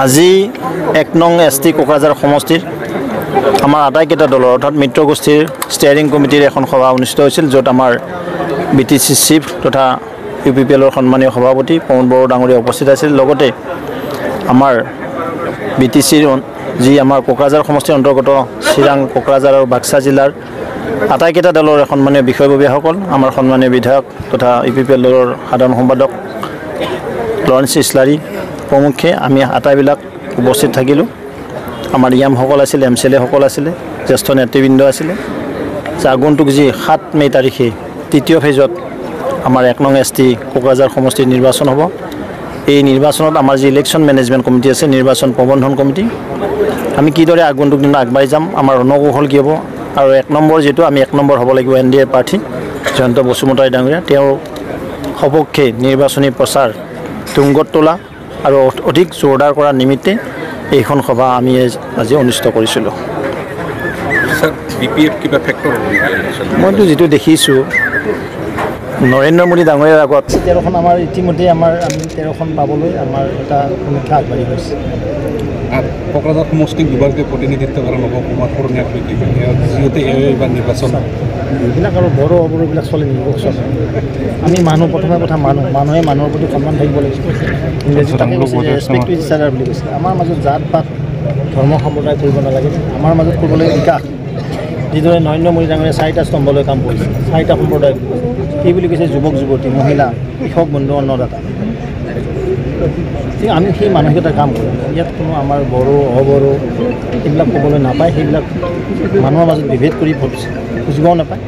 আজি ১ নং ST কোকৰাঝাৰ সমষ্টিৰ আমাৰ আটাইকেইটা দলৰ অৰ্থাৎ মিত্ৰ গোষ্ঠীৰ ষ্টিয়াৰিং কমিটিৰ এখন সভা অনুষ্ঠিত হৈছিল, য'ত আমাৰ BTC চিফ তথা UPPLৰ সন্মানীয় সভাপতি প্ৰমোদ বড়ো ডাঙৰীয়া উপস্থিত আছিল। লগতে আমাৰ BTCৰ যি আমাৰ কোকৰাঝাৰ সমষ্টিৰ অন্তৰ্গত চিৰাং, কোকৰাঝাৰ আৰু বাক্সা জিলাৰ আটাইকেইটা দলৰ সন্মানীয় বিষয়ববীয়াসকল, আমাৰ সন্মানীয় বিধায়ক তথা UPPL দলৰ সাধাৰণ সম্পাদক লৰেন্স ইছলাৰী প্ৰমুখ্যে আমি আটাইবিলাক উপস্থিত থাকিলোঁ। আমাৰ ইয়ামসকল আছিল, MCLA সকল আছিলে, জ্যেষ্ঠ নেতৃবৃন্দ আছিলে। আগন্তুক যি 7 মে' তাৰিখে তৃতীয় ফেজত আমাৰ 1 নং ST কোকৰাঝাৰ সমষ্টিৰ নিৰ্বাচন হ'ব। এই নিৰ্বাচনত আমাৰ যি ইলেকশ্যন মেনেজমেণ্ট কমিটি আছে, নিৰ্বাচন প্ৰবন্ধন কমিটি, আমি কিদৰে আগন্তুক দিনত আগবাঢ়ি যাম, আমাৰ ৰণকৌশল কি হ'ব, আৰু 1 নম্বৰ যিটো আমি 1 নম্বৰ হ'ব লাগিব NDA প্ৰাৰ্থী জয়ন্ত বসুমতাৰী ডাঙৰীয়া, তেওঁৰ সপক্ষে নিৰ্বাচনী প্ৰচাৰ তুংগত তোলা আৰু অধিক জোৰদাৰ কৰাৰ নিমিত্তে এইখন সভা আমি আজি অনুষ্ঠিত কৰিছিলোঁ। মইতো যিটো দেখিছোঁ, নৰেন্দ্ৰ মোদী ডাঙৰীয়াৰ আগত 13খন আমাৰ ইতিমধ্যে আমি 13খন পাবলৈ আমাৰ এটা সমীক্ষা আগবাঢ়ি গৈছে। কোকৰাঝাৰ সমষ্টিক দুবাৰকৈ প্ৰতিনিধিত্ব কৰা নৱকুমাৰ কৰণীয়াক যিহেতু এইবাৰ নিৰ্বাচন এইবিলাক আৰু বড়ো অবড়োবিলাক চলে নিৰ্বাচন। আমি মানুহ, প্ৰথমে কথা মানুহে মানুহৰ প্ৰতি সন্মান থাকিব লাগিব। ইংৰাজীত তাকে কৈছে ৰেচপেক্ট টু ইচ আদাৰ বুলি কৈছে। আমাৰ মাজত জাত পাত ধৰ্ম সম্প্ৰদায় কৰিব নালাগে, আমাৰ মাজত কৰিব লাগে বিকাশ। যিদৰে নৰেন্দ্ৰ মোদী ডাঙৰীয়াই 4টা স্তম্ভলৈ কাম কৰিছে, 4টা সম্প্ৰদায় কি বুলি কৈছে, যুৱক যুৱতী, মহিলা, কৃষক বন্ধু, অন্নদাতা। আমি সেই মানসিকতাৰ কাম কৰোঁ। ইয়াত কোনো আমাৰ বড়ো অবড়ো এইবিলাক ক'বলৈ নাপায়, সেইবিলাক মানুহৰ মাজত বিভেদ কৰি খুজিবও নাপায়।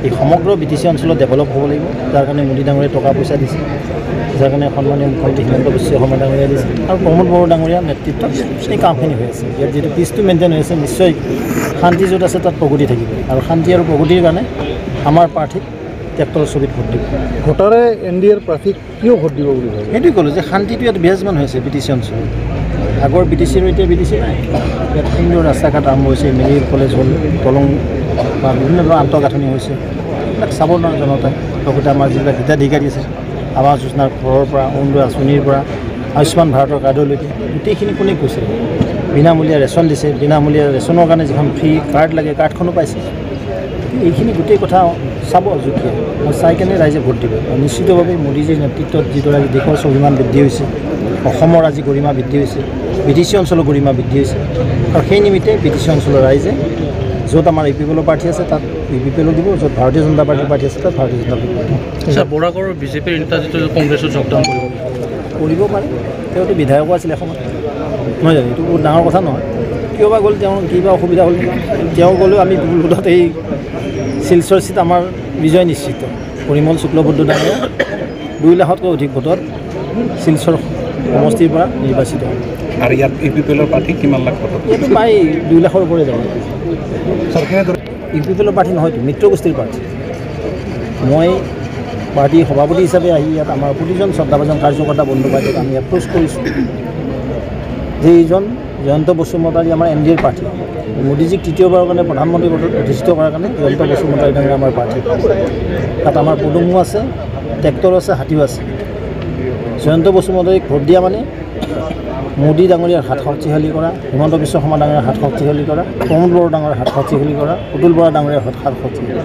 এই সমগ্ৰ BTC অঞ্চলত ডেভেলপ হ'ব লাগিব, যাৰ কাৰণে মোদী ডাঙৰীয়াই টকা পইচা দিছে, যাৰ কাৰণে সন্মানীয় মুখ্যমন্ত্ৰী হিমন্ত বিশ্ব শৰ্মা ডাঙৰীয়াই দিছে, আৰু প্ৰমোদ বড়ো ডাঙৰীয়াৰ নেতৃত্বত এই কামখিনি হৈ আছে। ইয়াত যিটো পিচটো মেইনটেইন হৈ আছে, নিশ্চয় শান্তি য'ত আছে তাত প্ৰগতি থাকিব, আৰু শান্তি আৰু প্ৰগতিৰ কাৰণে আমাৰ প্ৰাৰ্থীক ট্ৰেক্টৰৰ ছবিত ভোট দিব। ভোটাৰে NDAৰ প্ৰাৰ্থীক কিয় ভোট দিব বুলি ভাবে? সেইটোৱে ক'লোঁ যে শান্তিটো ইয়াত বিৰাজমান হৈছে BTC অঞ্চলত। আগৰ BTC আৰু এতিয়া BTC নাই। ইয়াত সুন্দৰ ৰাস্তা ঘাট আৰম্ভ হৈছে, মেডিকেল কলেজ হ'ল, দলং বা বিভিন্ন ধৰণৰ আন্তঃগাঁথনি হৈছে, এইবিলাক চাব নোৱাৰে জনতাই। লগতে আমাৰ যিবিলাক হিতাধিকাৰী আছে, আৱাস যোজনাৰ ঘৰৰ পৰা, অৰুণোদয় আঁচনিৰ পৰা, আয়ুষ্মান ভাৰতৰ কাৰ্ডলৈকে গোটেইখিনি কোনে কৈছে। বিনামূলীয়া ৰেচন দিছে, বিনামূলীয়া ৰেচনৰ কাৰণে যিখন ফ্ৰী কাৰ্ড লাগে, কাৰ্ডখনো পাইছে। এইখিনি গোটেই কথা চাব যোগ্য, চাই কেনে ৰাইজে ভোট দিব। আৰু নিশ্চিতভাৱে মোদীজীৰ নেতৃত্বত যিদৰে আজি দেশৰ স্বাভিমান বৃদ্ধি হৈছে, অসমৰ আজি গৰিমা বৃদ্ধি হৈছে, BTC অঞ্চলৰ গৰিমা বৃদ্ধি হৈছে, আৰু সেই নিমিত্তে BTC অঞ্চলৰ ৰাইজে য'ত আমাৰ UPPLৰ প্ৰাৰ্থী আছে তাত UPPLক দিব, য'ত ভাৰতীয় জনতা পাৰ্টীৰ প্ৰাৰ্থী আছে তাত ভাৰতীয় জনতা পাৰ্টীক দিব। বৰাগড়ৰ বিজেপিৰ নেতাজীটো কংগ্ৰেছত যোগদান কৰিব পাৰে। তেওঁতো বিধায়কো আছিলে এসময়ত, নহয় জানো? এইটো বহুত ডাঙৰ কথা নহয়। কিয় বা গ'ল, তেওঁৰ কিবা অসুবিধা হ'ল, তেওঁ গ'লেও আমি ভোটত এই শিলচৰ চিট আমাৰ বিজয় নিশ্চিত। পৰিমল শুক্লবৈদ্য ডাঙৰীয়া 2 লাখতকৈ অধিক ভোটত শিলচৰ সমষ্টিৰ পৰা নিৰ্বাচিত হ'ল। আৰু ইয়াত UPPLৰ প্ৰাৰ্থী কিমান লাখ ভোটত? এইটো প্ৰায় 2 লাখৰ ওপৰে যাব। UPPLৰ প্ৰাৰ্থী নহয়তো, মিত্ৰ গোষ্ঠীৰ প্ৰাৰ্থী। মই পাৰ্টীৰ সভাপতি হিচাপে আহি ইয়াত আমাৰ প্ৰতিজন শ্ৰদ্ধাভাজন কাৰ্যকৰ্তা বন্ধু বান্ধৱক আমি এপ্ৰ'চ কৰিছোঁ যে এইজন জয়ন্ত বসুমতাৰী আমাৰ NDAৰ প্ৰাৰ্থী। মোদীজীক তৃতীয়বাৰৰ কাৰণে প্ৰধানমন্ত্ৰী পদত অধিষ্ঠিত কৰাৰ কাৰণে জয়ন্ত বসুমতাৰী ডাঙৰীয়া আমাৰ প্ৰাৰ্থী। তাত আমাৰ পদুমো আছে, ট্ৰেক্টৰ আছে, হাতীও আছে। জয়ন্ত বসুমতাৰীক ভোট দিয়া মানে মোদী ডাঙৰীয়াৰ হাত শক্তিশালী কৰা, হিমন্ত বিশ্ব শৰ্মা ডাঙৰীয়াৰ হাত শক্তিশালী কৰা, প্ৰমোদ বড়ো ডাঙৰীয়াৰ হাত শক্তিশালী কৰা, অতুল বৰা ডাঙৰীয়াৰ হাত শক্তিশালী কৰা।